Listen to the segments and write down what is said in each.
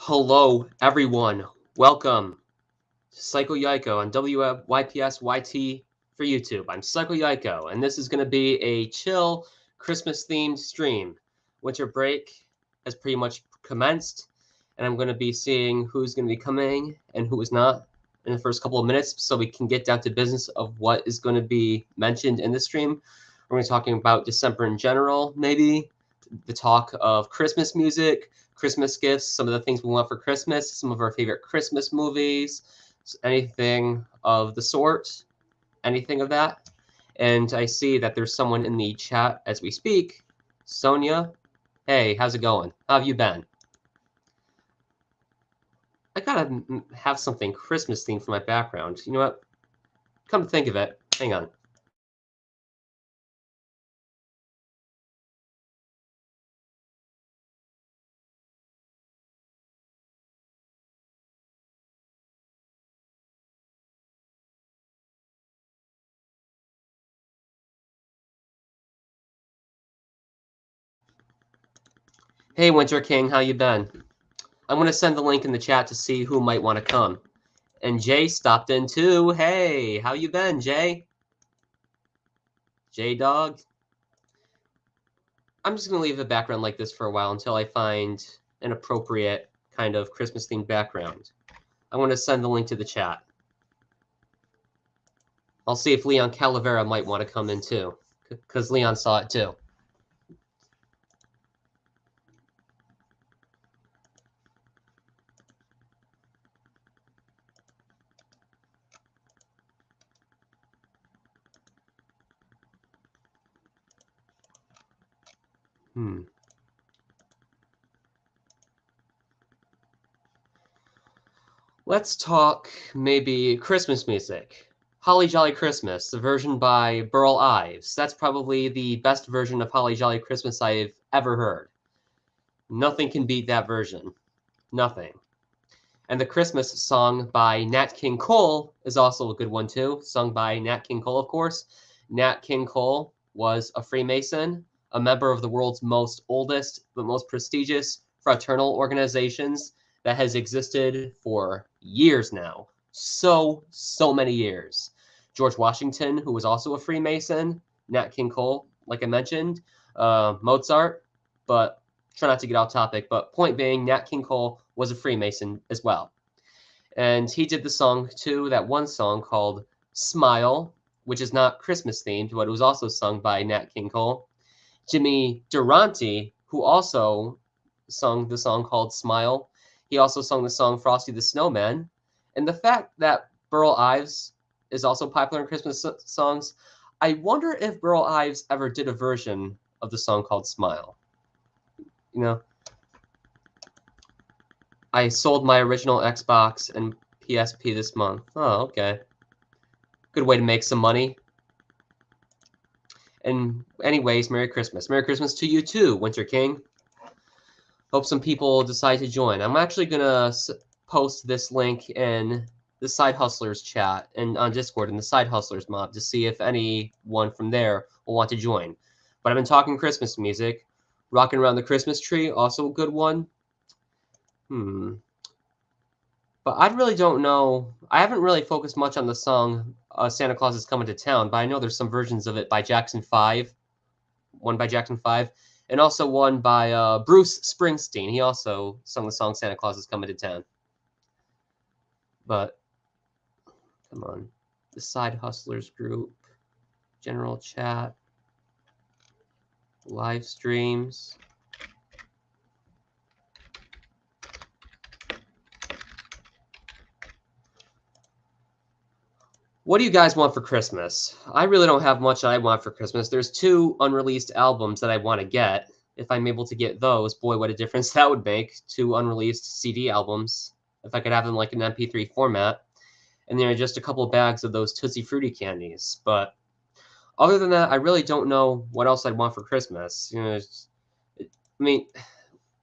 Hello, everyone. Welcome to Psycho Yaiko on WYPS YT for YouTube. I'm Psycho Yaiko, and this is going to be a chill Christmas-themed stream. Winter break has pretty much commenced, and I'm going to be seeing who's going to be coming and who is not in the first couple of minutes so we can get down to business of what is going to be mentioned in the stream. We're going to be talking about December in general, maybe, the talk of Christmas music, Christmas gifts, some of the things we want for Christmas, some of our favorite Christmas movies, anything of the sort, anything of that. And I see that there's someone in the chat as we speak. Sonia, hey, how's it going? How have you been? I gotta have something Christmas themed for my background. You know what? Come to think of it, hang on. Hey, Winter King, how you been? I'm gonna send the link in the chat to see who might want to come. And Jay stopped in too. Hey, how you been, Jay? J-Dog? I'm just going to leave the background like this for a while until I find an appropriate kind of Christmas-themed background. I want to send the link to the chat. I'll see if Leon Calavera might want to come in too, because Leon saw it too. Let's talk maybe Christmas music. Holly Jolly Christmas, the version by Burl Ives. That's probably the best version of Holly Jolly Christmas I've ever heard. Nothing can beat that version. Nothing. And the Christmas song by Nat King Cole is also a good one too, sung by Nat King Cole, of course. Nat King Cole was a Freemason, a member of the world's most oldest but most prestigious fraternal organizations that has existed for years now. So many years. George Washington, who was also a Freemason, Nat King Cole, like I mentioned, Mozart, but try not to get off topic, but point being, Nat King Cole was a Freemason as well. And he did the song too, that one song called Smile, which is not Christmas themed, but it was also sung by Nat King Cole. Jimmy Durante, who also sung the song called Smile, he also sung the song Frosty the Snowman. And the fact that Burl Ives is also popular in Christmas songs, I wonder if Burl Ives ever did a version of the song called Smile. You know, I sold my original Xbox and PSP this month. Oh, okay. Good way to make some money. And anyways, Merry Christmas. Merry Christmas to you too, Winter King. Hope some people decide to join. I'm actually going to post this link in the Side Hustlers chat and on Discord in the Side Hustlers mob to see if anyone from there will want to join. But I've been talking Christmas music. Rocking Around the Christmas Tree, also a good one. But I really don't know. I haven't really focused much on the song Santa Claus is Coming to Town, but I know there's some versions of it by Jackson 5. One by Jackson 5. And also one by Bruce Springsteen. He also sung the song Santa Claus is Coming to Town. But, come on. The Side Hustlers group. General chat. Live streams. What do you guys want for Christmas? I really don't have much I want for Christmas. There's 2 unreleased albums that I want to get. If I'm able to get those, boy, what a difference that would make. 2 unreleased CD albums. If I could have them like an MP3 format. And there are just a couple bags of those Tootsie Fruity candies. But other than that, I really don't know what else I'd want for Christmas. You know, I mean,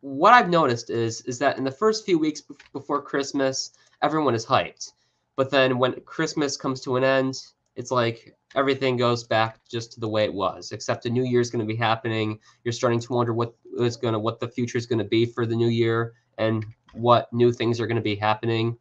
what I've noticed is that in the first few weeks before Christmas, everyone is hyped. But then when Christmas comes to an end, it's like everything goes back just to the way it was, except a new year's going to be happening. You're starting to wonder what the future is going to be for the new year. And what new things are going to be happening.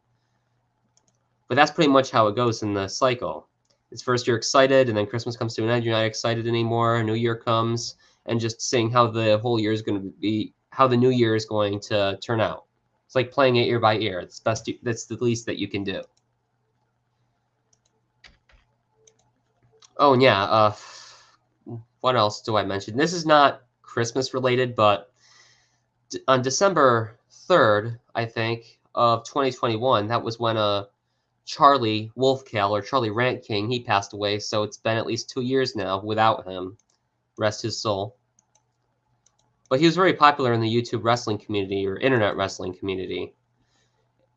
But that's pretty much how it goes in the cycle. It's first you're excited, and then Christmas comes to an end. You're not excited anymore. New Year comes, and just seeing how the whole year is going to be, how the new year is going to turn out. It's like playing it ear by ear. It's best. That's the least that you can do. Oh and yeah. What else do I mention? This is not Christmas related, but on December 3rd, I think, of 2021, that was when Charlie Wolfcal, or Charlie Rant King, he passed away. So it's been at least 2 years now without him. Rest his soul. But he was very popular in the YouTube wrestling community, or internet wrestling community.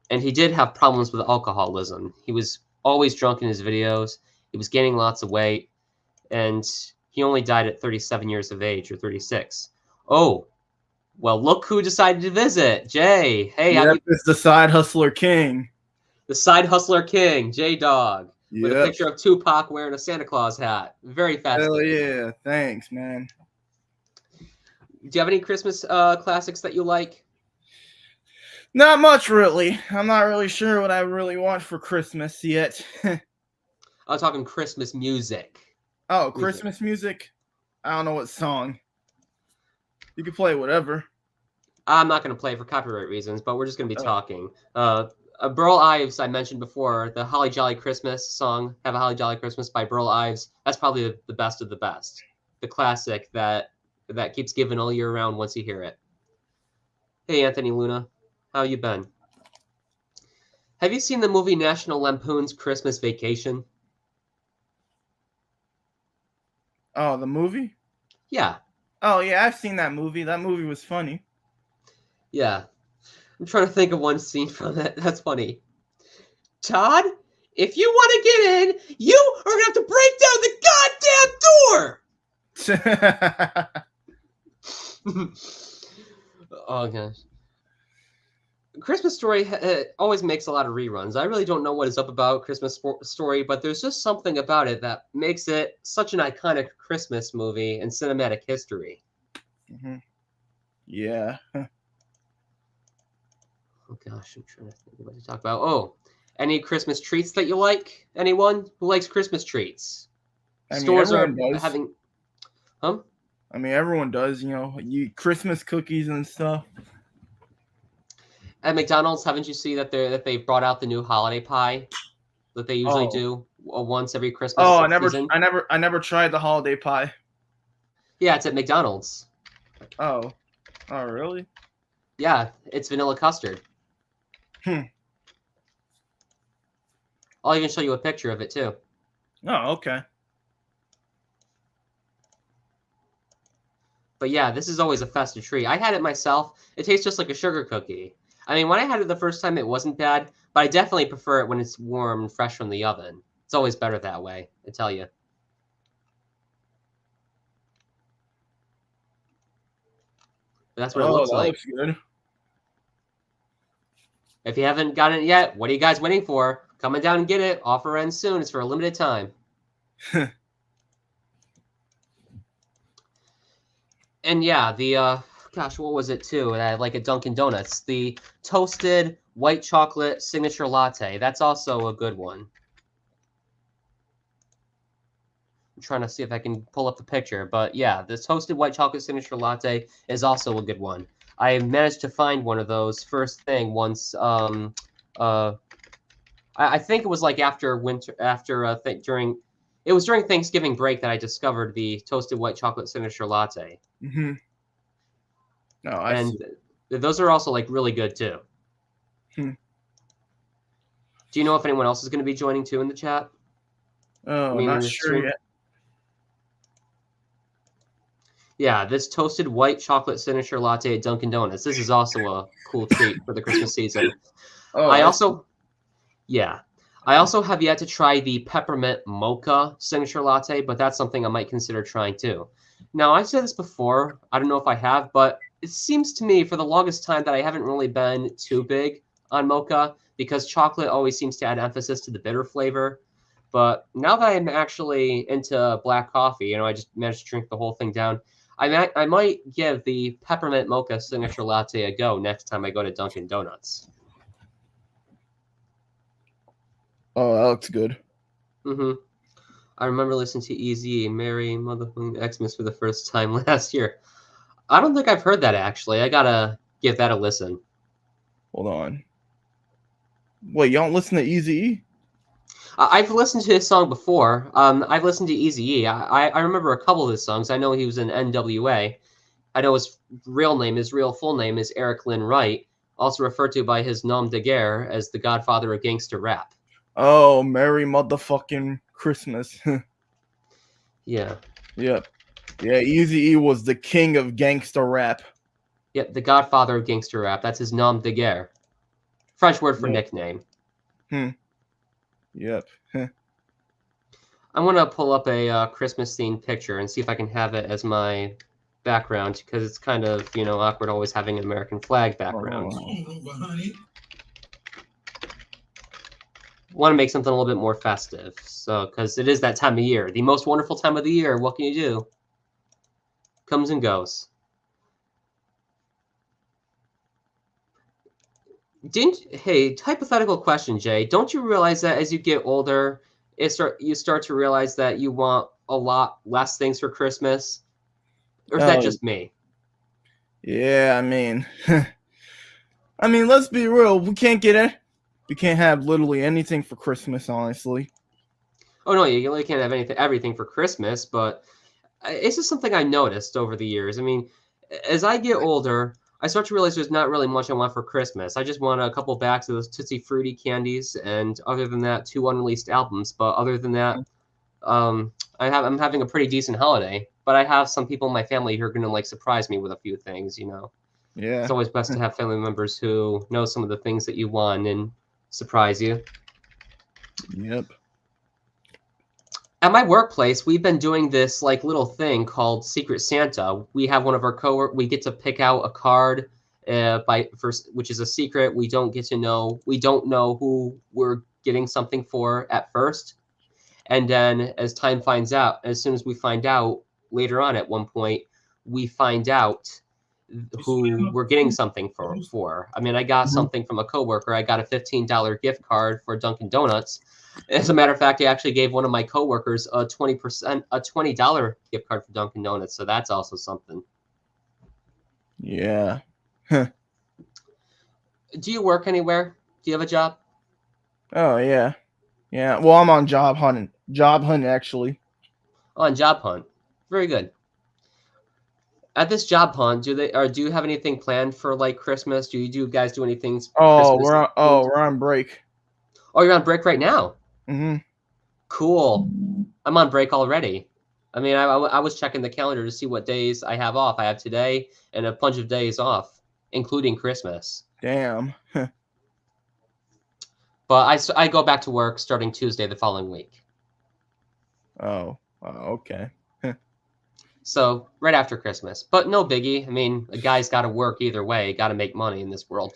And he did have problems with alcoholism. He was always drunk in his videos. He was gaining lots of weight. And he only died at 37 years of age, or 36. Oh, well, look who decided to visit. Jay. Hey, yep, it's the Side Hustler King. The Side Hustler King, J-Dog. Yep. With a picture of Tupac wearing a Santa Claus hat. Very festive. Hell yeah. Thanks, man. Do you have any Christmas classics that you like? Not much, really. I'm not really sure what I really want for Christmas yet. I'm talking Christmas music. Oh, Christmas music? I don't know what song. You can play whatever. I'm not going to play for copyright reasons, but we're just going to be talking. Burl Ives, I mentioned before, the Holly Jolly Christmas song, Have a Holly Jolly Christmas by Burl Ives. That's probably the best of the best. The classic that keeps giving all year round once you hear it. Hey, Anthony Luna. How you been? Have you seen the movie National Lampoon's Christmas Vacation? Oh, the movie? Yeah. Oh, yeah, I've seen that movie. That movie was funny. Yeah. I'm trying to think of one scene from it. That's funny. Todd, if you want to get in, you are going to have to break down the goddamn door! Oh, gosh. Christmas Story always makes a lot of reruns. I really don't know what is up about Christmas Story, but there's just something about it that makes it such an iconic Christmas movie in cinematic history. Mm-hmm. Yeah. Oh gosh, I'm trying to think of what to talk about. Oh, any Christmas treats that you like? Anyone who likes Christmas treats? Stores are having. Huh? I mean, everyone does. You know, Christmas cookies and stuff. At McDonald's, haven't you seen that they brought out the new holiday pie that they usually do once every Christmas? Oh, I never tried the holiday pie. Yeah, it's at McDonald's. Oh, really? Yeah, it's vanilla custard. I'll even show you a picture of it too. Oh, okay. But yeah, this is always a festive treat. I had it myself. It tastes just like a sugar cookie. I mean, when I had it the first time, it wasn't bad, but I definitely prefer it when it's warm and fresh from the oven. It's always better that way, I tell you. But that's what it looks like. Looks good. If you haven't gotten it yet, what are you guys waiting for? Coming down and get it. Offer ends soon. It's for a limited time. And yeah, the gosh, what was it too? Like at Dunkin' Donuts, the toasted white chocolate signature latte. That's also a good one. I'm trying to see if I can pull up the picture, but yeah, the toasted white chocolate signature latte is also a good one. I managed to find one of those first thing once. I think it was like during Thanksgiving break that I discovered the toasted white chocolate signature latte. Mm-hmm. No, and those are also like really good too. Do you know if anyone else is going to be joining too in the chat? Oh, not sure yet. Yeah, this toasted white chocolate signature latte at Dunkin' Donuts. This is also a cool treat for the Christmas season. I also have yet to try the peppermint mocha signature latte, but that's something I might consider trying too. Now, I've said this before. I don't know if I have, but it seems to me for the longest time that I haven't really been too big on mocha because chocolate always seems to add emphasis to the bitter flavor. But now that I'm actually into black coffee, I just managed to drink the whole thing down. I might give the peppermint mocha signature latte a go next time I go to Dunkin' Donuts. Oh, that looks good. Mm-hmm. I remember listening to Easy Merry Motherfucking Xmas for the first time last year. I don't think I've heard that actually. I gotta give that a listen. Hold on. Wait, you don't listen to Eazy-E? I've listened to his song before. I've listened to Eazy-E. I remember a couple of his songs. I know he was in NWA. I know his real full name is Eric Lynn Wright, also referred to by his nom de guerre as the godfather of gangster rap. Oh, Merry Motherfucking Christmas. Yeah. Yep. Yeah, Eazy-E was the king of gangster rap. Yep, the godfather of gangster rap. That's his nom de guerre. French word for Yep. nickname. Yep. I'm gonna pull up a Christmas themed picture and see if I can have it as my background because it's kind of awkward always having an American flag background. Want to make something a little bit more festive, so because it is that time of year, the most wonderful time of the year. What can you do? Comes and goes. Hey, hypothetical question, Jay. Don't you realize that as you get older, you start to realize that you want a lot less things for Christmas? Or is that Oh, just me? yeah, I mean, let's be real. We can't get it. We can't have literally anything for Christmas, honestly. Oh no, you really can't have everything for Christmas, but it's just something I noticed over the years. I mean, as I get older, I start to realize there's not really much I want for Christmas. I just want a couple bags of those Tootsie Fruity candies, and other than that, 2 unreleased albums. But other than that, I'm having a pretty decent holiday. But I have some people in my family who are gonna like surprise me with a few things. Yeah. It's always best to have family members who know some of the things that you want and surprise you. Yep. At my workplace, we've been doing this like little thing called Secret Santa. We have one of our coworkers. We get to pick out a card, which is a secret. We don't get to know. We don't know who we're getting something for at first, and then as time finds out, as soon as we find out later on, at one point, we find out who we're getting something for. I mean, I got something from a coworker. I got a $15 gift card for Dunkin' Donuts. As a matter of fact, I actually gave one of my coworkers a $20 gift card for Dunkin' Donuts. So that's also something. Yeah. Do you work anywhere? Do you have a job? Oh yeah. Yeah. Well, I'm on job hunting. Job hunting, actually. Oh, on job hunt. Very good. At this job hunt, do you have anything planned for like Christmas? Do you guys do anything Oh, Christmas? we're on break. Oh, you're on break right now. Mm-hmm. Cool. I'm on break already. I mean, I was checking the calendar to see what days I have off. I have today and a bunch of days off, including Christmas. Damn. But I go back to work starting Tuesday the following week. Oh. Okay. So right after Christmas. But no biggie. I mean, a guy's got to work either way. Got to make money in this world.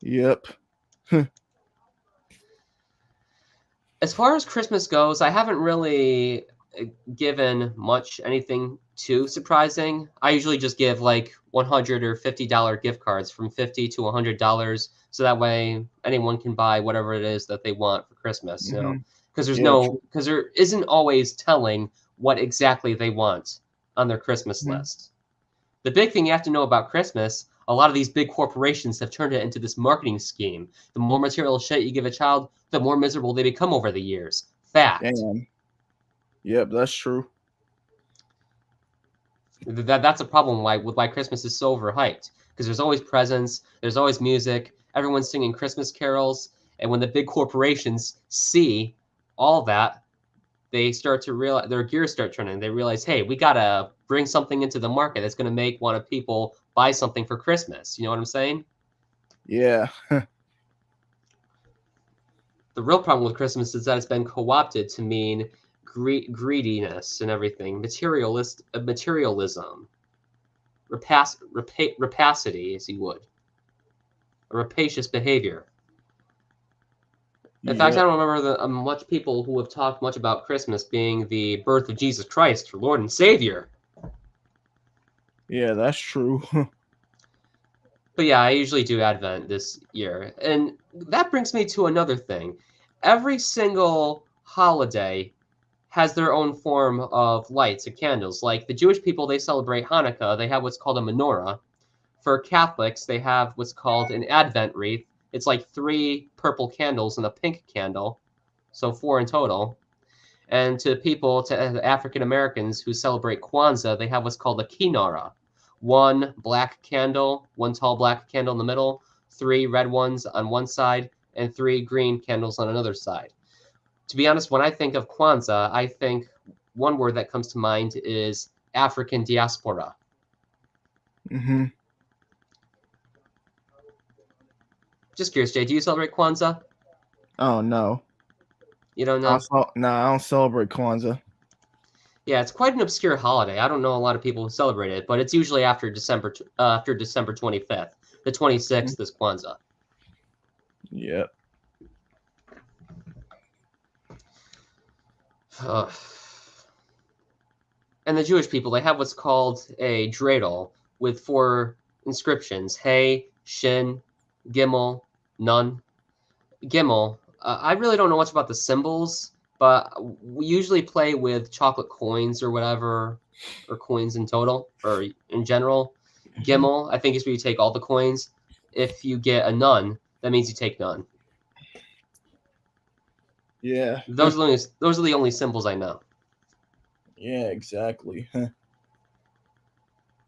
Yep. As far as Christmas goes, I haven't really given much anything too surprising. I usually just give like $100 or $50 gift cards from $50 to $100, so that way anyone can buy whatever it is that they want for Christmas. Because because there isn't always telling what exactly they want on their Christmas list. The big thing you have to know about Christmas, a lot of these big corporations have turned it into this marketing scheme. The more material shit you give a child, the more miserable they become over the years. Fact. Damn. Yep, that's true. That's a problem with why Christmas is so overhyped. Because there's always presents, there's always music, everyone's singing Christmas carols, and when the big corporations see all that, they start to realize their gears start turning. They realize, hey, we gotta bring something into the market that's gonna make one of people buy something for Christmas. You know what I'm saying? Yeah. The real problem with Christmas is that it's been co-opted to mean greediness and everything, materialism, rapacity, as you would, a rapacious behavior. In fact, I don't remember much people who have talked much about Christmas being the birth of Jesus Christ, our Lord and Savior. Yeah, that's true. But yeah, I usually do Advent this year. And that brings me to another thing. Every single holiday has their own form of lights and candles. Like the Jewish people, they celebrate Hanukkah. They have what's called a menorah. For Catholics, they have what's called an Advent wreath. It's like 3 purple candles and a pink candle, so 4 in total. And to African Americans who celebrate Kwanzaa, they have what's called a kinara. 1 black candle, 1 tall black candle in the middle, 3 red ones on one side, and 3 green candles on another side. To be honest, when I think of Kwanzaa, I think one word that comes to mind is African diaspora. hmm Just curious, Jay, do you celebrate Kwanzaa? Oh no. You don't know? No, I don't celebrate Kwanzaa. Yeah, it's quite an obscure holiday. I don't know a lot of people who celebrate it, but it's usually after December 25th. The 26th is Kwanzaa. Yep. And the Jewish people, they have what's called a dreidel with 4 inscriptions: Hey, Shin, Gimel, Nun. Gimel, I really don't know much about the symbols, but we usually play with chocolate coins or whatever, or coins in total, or in general. Gimel, I think, is where you take all the coins. If you get a none, that means you take none. Yeah. Those are the only symbols I know. Yeah, exactly.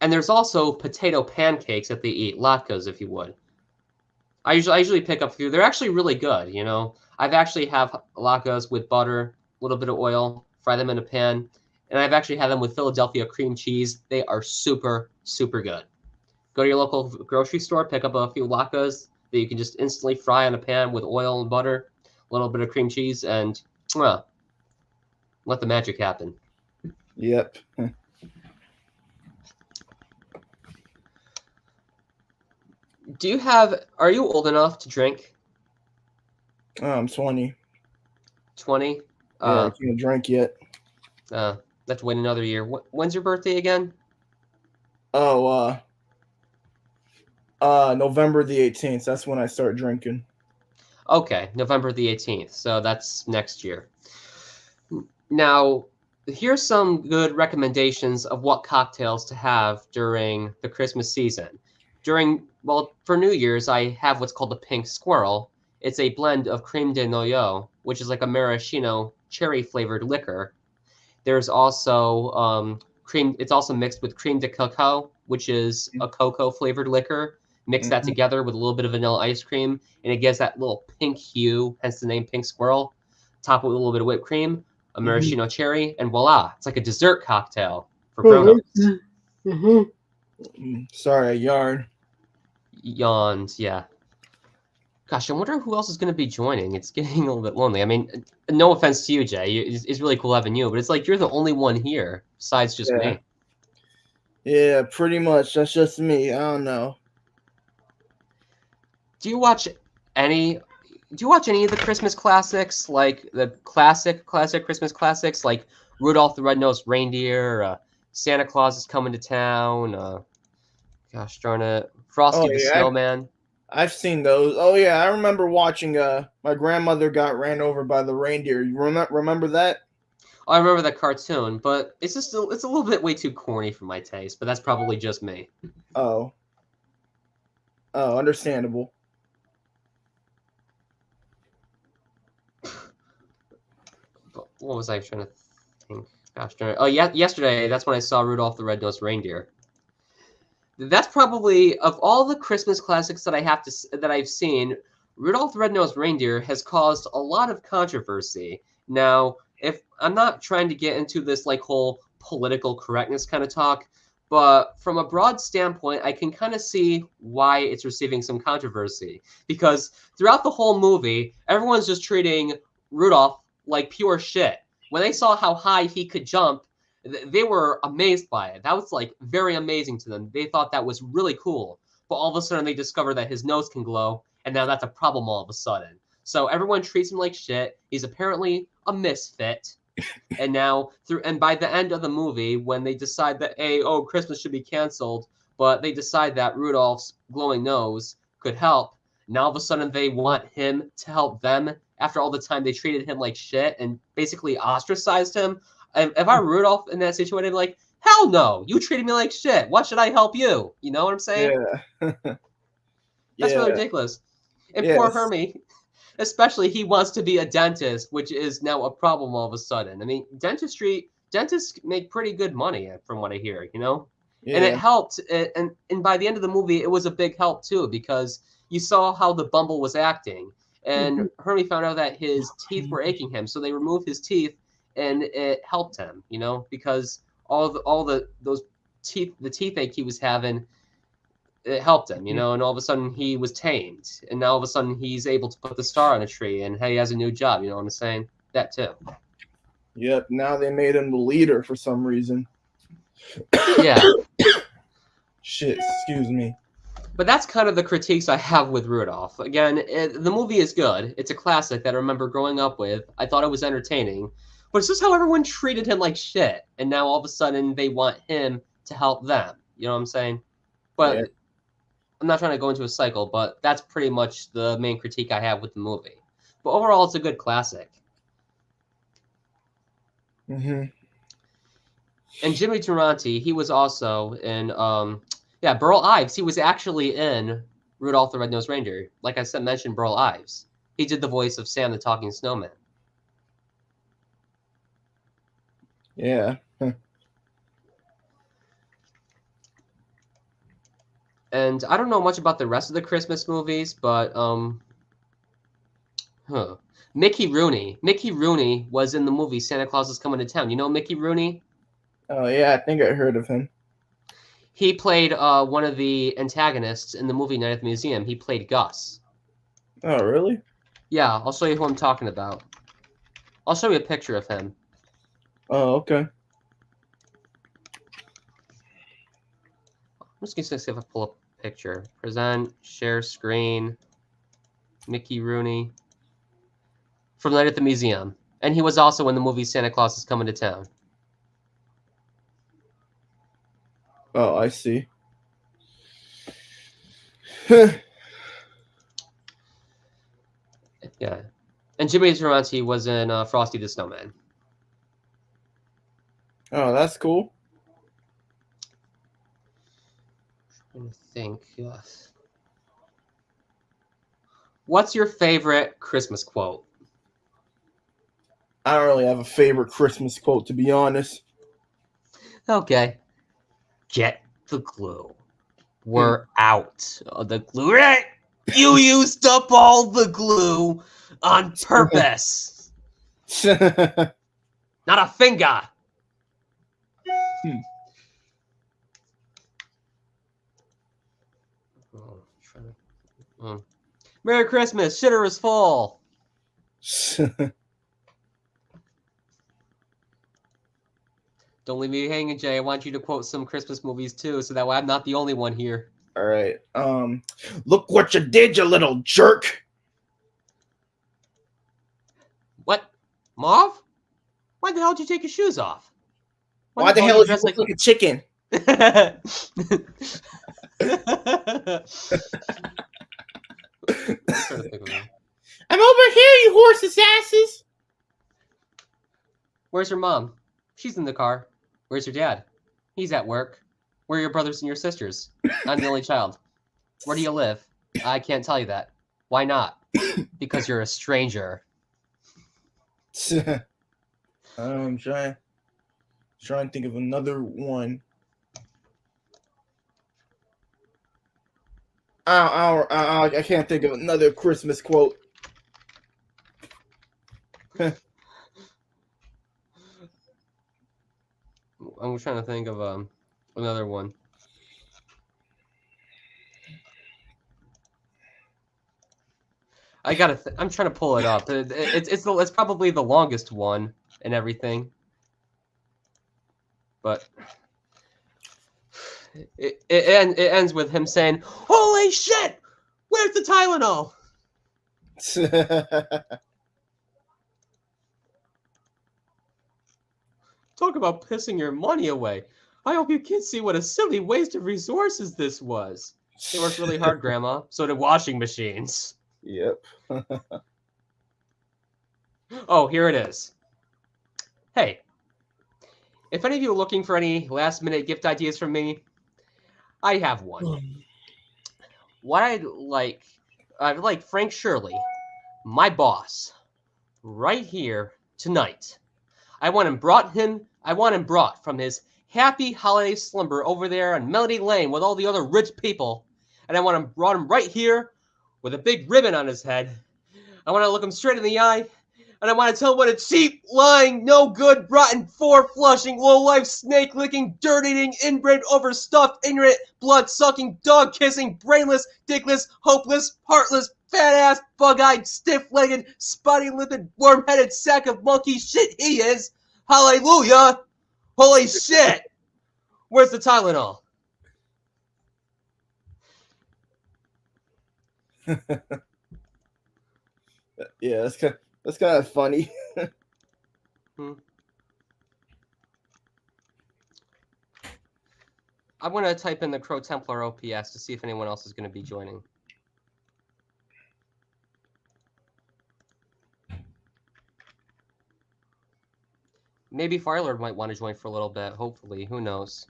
And there's also potato pancakes that they eat, latkes, if you would. I usually pick up a few. They're actually really good, you know. I've actually have latkes with butter, a little bit of oil, fry them in a pan, and I've actually had them with Philadelphia cream cheese. They are super, super good. Go to your local grocery store, pick up a few latkes that you can just instantly fry in a pan with oil and butter, a little bit of cream cheese, and well, let the magic happen. Yep. Are you old enough to drink? I'm 20. 20? Yeah, I can't drink yet. Have to wait another year. When's your birthday again? Oh, November the 18th. That's when I start drinking. Okay, November the 18th. So that's next year. Now, here's some good recommendations of what cocktails to have during the Christmas season. For New Year's, I have what's called the Pink Squirrel. It's a blend of creme de noyeau, which is like a maraschino cherry flavored liquor. There's also cream. It's also mixed with creme de cocoa, which is a cocoa flavored liquor. Mix that Mhm. together with a little bit of vanilla ice cream, and it gives that little pink hue, hence the name Pink Squirrel. Top it with a little bit of whipped cream, a maraschino cherry, and voila! It's like a dessert cocktail for grown-ups. Sorry, I yarn. Yawns, yeah. Gosh, I wonder who else is going to be joining. It's getting a little bit lonely. I mean, no offense to you, Jay. It's really cool having you, but it's like you're the only one here besides just Yeah. me. Yeah, pretty much. That's just me. I don't know. Do you watch any? Do you watch any of the Christmas classics, like the classic Christmas classics, like Rudolph the Red-Nosed Reindeer, Santa Claus is Coming to Town, gosh darn it, Oh Frosty the yeah, Snowman? I've seen those. Oh yeah, I remember watching. My grandmother got ran over by the reindeer. You remember that? I remember that cartoon, but it's a little bit way too corny for my taste. But that's probably just me. Oh. Oh, understandable. But what was I trying to think? Gosh darn it! Oh yeah, yesterday that's when I saw Rudolph the Red-Nosed Reindeer. That's probably of all the Christmas classics that I've seen, Rudolph the Red-Nosed Reindeer has caused a lot of controversy. Now, if I'm not trying to get into this like whole political correctness kind of talk, but from a broad standpoint, I can kind of see why it's receiving some controversy because throughout the whole movie, everyone's just treating Rudolph like pure shit. When they saw how high he could jump, they were amazed by it. That was like very amazing to them. They thought that was really cool. But all of a sudden they discover that his nose can glow, and now that's a problem all of a sudden. So everyone treats him like shit. He's apparently a misfit. And by the end of the movie, when they decide that Christmas should be canceled, but they decide that Rudolph's glowing nose could help, now all of a sudden they want him to help them after all the time they treated him like shit and basically ostracized him. If I were Rudolph in that situation, I'd be like, hell no, you treated me like shit. Why should I help you? You know what I'm saying? Yeah. That's really Yeah. ridiculous. And poor Yes. Hermie, especially he wants to be a dentist, which is now a problem all of a sudden. I mean, dentists make pretty good money from what I hear, you know? And it Yeah. helped, and by the end of the movie, it was a big help too, because you saw how the Bumble was acting. And Hermie found out that his teeth were aching him, so they removed his teeth, and it helped him, you know, because those teeth, the teeth ache he was having, it helped him, you know, and all of a sudden he was tamed, and now all of a sudden he's able to put the star on a tree, and he has a new job. You know what I'm saying? That too. Yep. Now they made him the leader for some reason. Yeah. Shit. Excuse me. But that's kind of the critiques I have with Rudolph. Again, the movie is good. It's a classic that I remember growing up with. I thought it was entertaining, but it's just how everyone treated him like shit, and now all of a sudden they want him to help them. You know what I'm saying? But Yeah. I'm not trying to go into a cycle, but that's pretty much the main critique I have with the movie. But overall, it's a good classic. Mm-hmm. And Jimmy Durante, he was also in, Burl Ives. He was actually in Rudolph the Red-Nosed Reindeer. Like I said, mentioned Burl Ives. He did the voice of Sam the Talking Snowman. Yeah. And I don't know much about the rest of the Christmas movies, but Mickey Rooney. Mickey Rooney was in the movie Santa Claus is Coming to Town. You know Mickey Rooney? Oh yeah, I think I heard of him. He played one of the antagonists in the movie Night at the Museum. He played Gus. Oh really? Yeah, I'll show you who I'm talking about. I'll show you a picture of him. Oh okay. I'm just gonna see if I pull up a picture. Present, share screen. Mickey Rooney from Night at the Museum, and he was also in the movie Santa Claus is Coming to Town. Oh, I see. Yeah, and Jimmy Durante was in Frosty the Snowman. Oh, that's cool. I think. What's your favorite Christmas quote? I don't really have a favorite Christmas quote, to be honest. Okay. Get the glue. We're out of the glue. You used up all the glue on purpose. Not a finger. Merry Christmas. Shitter is full. Don't leave me hanging, Jay. I want you to quote some Christmas movies too, so that way I'm not the only one here. All right. Look what you did, you little jerk. What? Marv? Why the hell did you take your shoes off? Why the hell did you look like a chicken? I'm over here, you horse's asses. Where's your mom? She's in the car. Where's your dad? He's at work. Where are your brothers and your sisters? I'm the only child. Where do you live? I can't tell you that. Why not? Because you're a stranger. I'm trying to think of another one. I can't think of another Christmas quote. I'm trying to think of another one. I'm trying to pull it up. It's probably the longest one and everything, but it ends with him saying, "Holy shit! Where's the Tylenol?" Talk about pissing your money away. I hope you kids see what a silly waste of resources this was. They worked really hard, Grandma. So did washing machines. Yep. Oh, here it is. Hey, if any of you are looking for any last-minute gift ideas from me, I have one. What I'd like Frank Shirley, my boss, right here tonight. I want him brought from his happy holiday slumber over there on Melody Lane with all the other rich people. And I want him brought him right here with a big ribbon on his head. I want to look him straight in the eye. And I want to tell him what a cheap, lying, no good, rotten, four-flushing, low-life, snake-licking, dirt-eating, inbred, overstuffed, ignorant, blood-sucking, dog-kissing, brainless, dickless, hopeless, heartless, fat-ass, bug-eyed, stiff-legged, spotty-lipped, worm-headed sack of monkey shit he is. Hallelujah! Holy shit! Where's the Tylenol? Yeah, that's kind of funny. I want to type in the Crow Templar OPS to see if anyone else is going to be joining. Maybe Firelord might want to join for a little bit, hopefully. Who knows?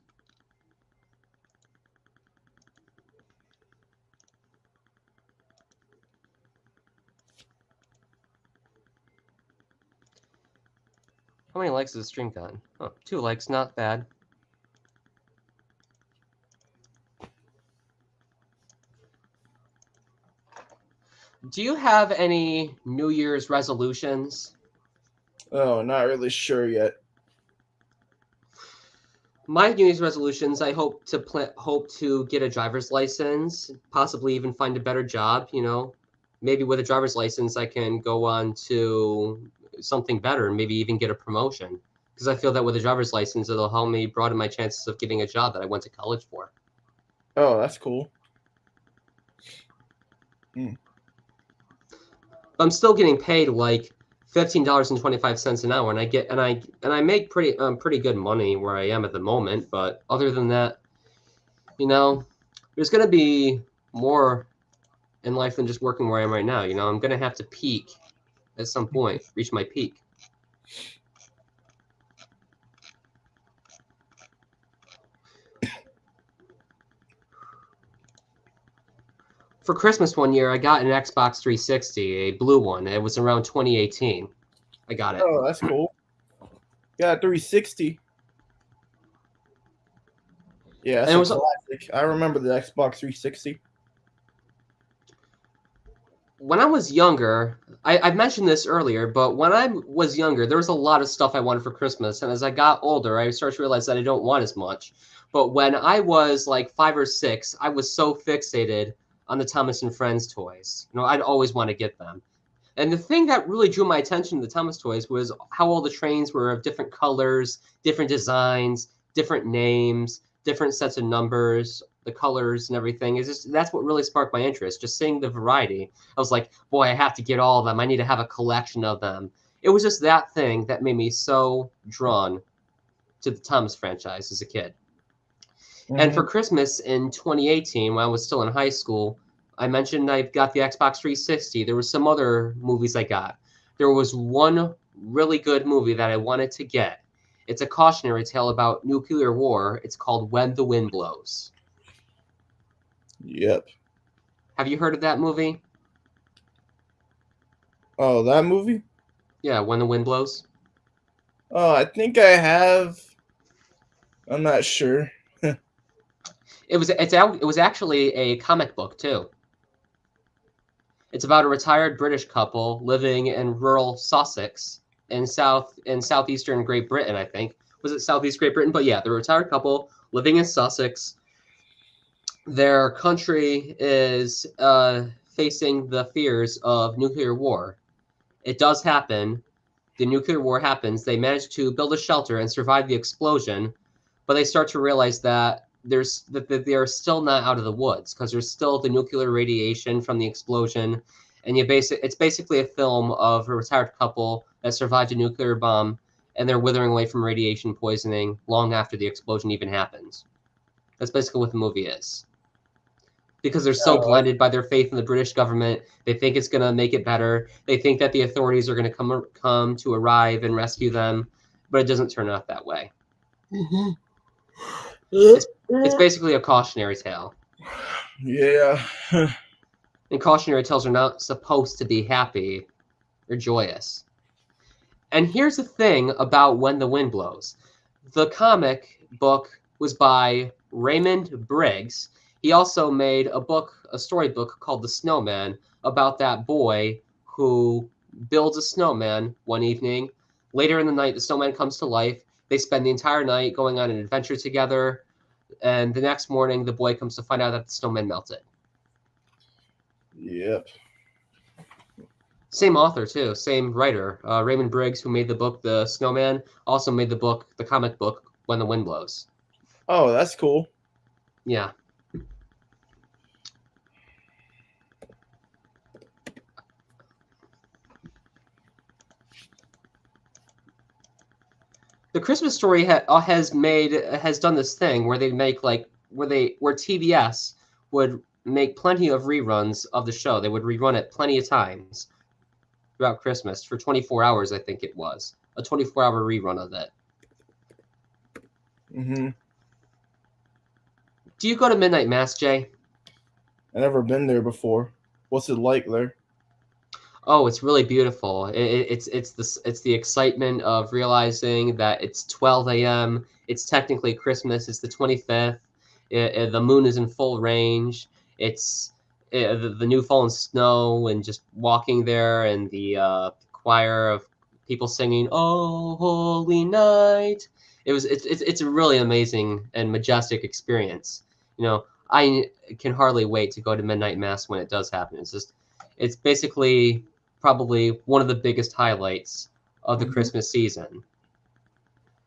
How many likes has the stream gotten? Oh, 2 likes, not bad. Do you have any New Year's resolutions? Oh, not really sure yet. My New Year's resolutions, I hope to get a driver's license, possibly even find a better job, you know. Maybe with a driver's license, I can go on to something better, maybe even get a promotion. Because I feel that with a driver's license, it'll help me broaden my chances of getting a job that I went to college for. Oh, that's cool. I'm still getting paid like $15.25 an hour, and I make pretty good money where I am at the moment. But other than that, you know, there's gonna be more in life than just working where I am right now. You know, I'm gonna have to peak at some point, reach my peak. For Christmas one year, I got an Xbox 360, a blue one. It was around 2018. I got it. Oh, that's cool. Got a 360. Yeah, that's a classic. I remember the Xbox 360. When I was younger, I mentioned this earlier, but when I was younger, there was a lot of stuff I wanted for Christmas. And as I got older, I started to realize that I don't want as much. But when I was like 5 or 6, I was so fixated on the Thomas and Friends toys. You know, I'd always want to get them. And the thing that really drew my attention to the Thomas toys was how all the trains were of different colors, different designs, different names, different sets of numbers, the colors and everything. That's what really sparked my interest, just seeing the variety. I was like, boy, I have to get all of them. I need to have a collection of them. It was just that thing that made me so drawn to the Thomas franchise as a kid. And for Christmas in 2018, when I was still in high school, I mentioned I got the Xbox 360. There were some other movies I got. There was one really good movie that I wanted to get. It's a cautionary tale about nuclear war. It's called When the Wind Blows. Yep. Have you heard of that movie? Oh, that movie? Yeah, When the Wind Blows. Oh, I think I have. I'm not sure. It was actually a comic book too. It's about a retired British couple living in rural Sussex in southeastern Great Britain, I think. Was it Southeast Great Britain? But yeah, the retired couple living in Sussex. Their country is facing the fears of nuclear war. It does happen. The nuclear war happens. They manage to build a shelter and survive the explosion, but they start to realize that they are still not out of the woods because there's still the nuclear radiation from the explosion, and it's basically a film of a retired couple that survived a nuclear bomb and they're withering away from radiation poisoning long after the explosion even happens. That's basically what the movie is. Because they're so blinded by their faith in the British government, they think it's going to make it better. They think that the authorities are going to come to arrive and rescue them, but it doesn't turn out that way. Mm-hmm. It's basically a cautionary tale. Yeah. And cautionary tales are not supposed to be happy or joyous. And here's the thing about When the Wind Blows. The comic book was by Raymond Briggs. He also made a storybook called The Snowman, about that boy who builds a snowman one evening. Later in the night, the snowman comes to life. They spend the entire night going on an adventure together. And the next morning, the boy comes to find out that the snowman melted. Yep. Same author, too. Same writer. Raymond Briggs, who made the book The Snowman, also made the comic book When the Wind Blows. Oh, that's cool. Yeah. The Christmas Story has done this thing where they make where TBS would make plenty of reruns of the show. They would rerun it plenty of times throughout Christmas for 24 hours, I think it was. A 24-hour rerun of it. Mm-hmm. Do you go to midnight mass, Jay? I've never been there before. What's it like there? Oh, it's really beautiful. It's the excitement of realizing that it's 12 a.m. It's technically Christmas. It's the 25th. The moon is in full range. It's the new fallen snow, and just walking there, and the choir of people singing "Oh Holy Night." It's a really amazing and majestic experience. You know, I can hardly wait to go to midnight mass when it does happen. It's basically probably one of the biggest highlights of the Christmas season.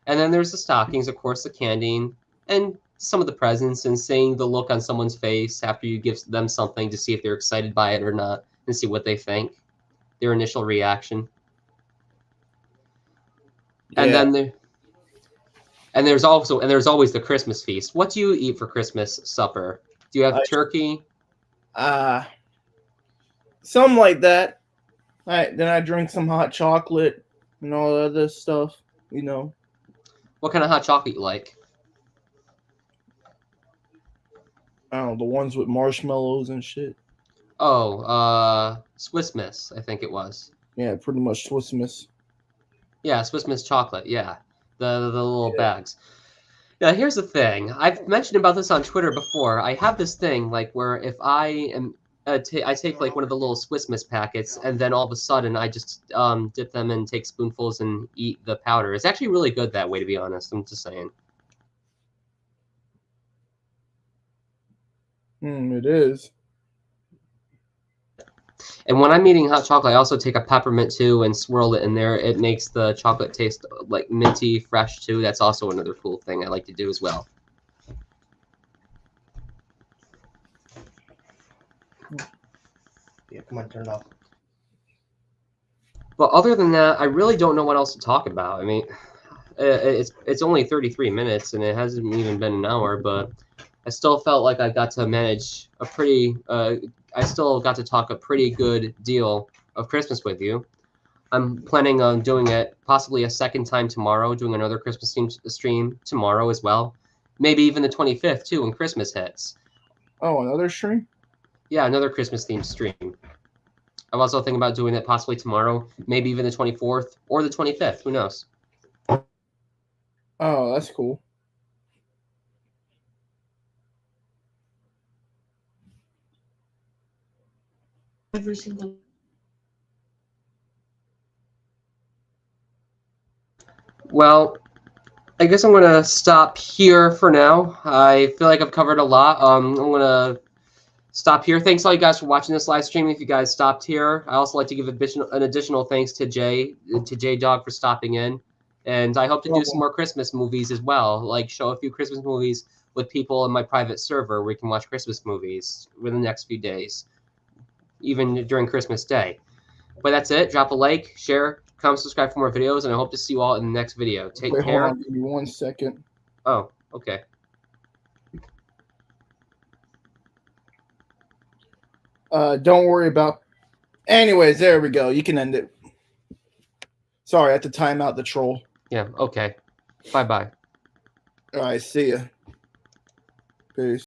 And then there's the stockings, of course, the candy, and some of the presents, and seeing the look on someone's face after you give them something to see if they're excited by it or not, and see what they think, their initial reaction. Yeah. And there's always the Christmas feast. What do you eat for Christmas supper? Do you have turkey? Something like that. Then I drink some hot chocolate and all that other stuff, you know. What kind of hot chocolate you like? I don't know, the ones with marshmallows and shit. Oh, Swiss Miss, I think it was. Yeah, pretty much Swiss Miss. Yeah, Swiss Miss chocolate, yeah. The little bags. Now, here's the thing. I've mentioned about this on Twitter before. I have this thing, where if I am... I take one of the little Swiss Miss packets, and then all of a sudden I just dip them and take spoonfuls and eat the powder. It's actually really good that way, to be honest. I'm just saying. It is. And when I'm eating hot chocolate, I also take a peppermint too and swirl it in there. It makes the chocolate taste like minty, fresh too. That's also another cool thing I like to do as well. Yeah, come on, turn it off. But other than that, I really don't know what else to talk about. I mean, it's only 33 minutes, and it hasn't even been an hour, but I still felt like I got to manage I still got to talk a pretty good deal of Christmas with you. I'm planning on doing it possibly a second time tomorrow, doing another Christmas stream tomorrow as well. Maybe even the 25th, too, when Christmas hits. Oh, another stream? Yeah, another Christmas-themed stream. I'm also thinking about doing it possibly tomorrow, maybe even the 24th or the 25th. Who knows? Oh, that's cool. Every single. Well, I guess I'm going to stop here for now. I feel like I've covered a lot. I'm going to stop here. Thanks all you guys for watching this live stream. If you guys stopped here, I also like to give an additional thanks to J-Dog for stopping in. And I hope to do some more Christmas movies as well, like show a few Christmas movies with people in my private server where we can watch Christmas movies within the next few days, even during Christmas Day. But that's it. Drop a like, share, comment, subscribe for more videos, and I hope to see you all in the next video. Take Wait, care. hold on, give me 1 second. Oh, okay. Don't worry about. Anyways, there we go. You can end it. Sorry, I had to time out the troll. Yeah, okay. Bye-bye. All right, see ya. Peace.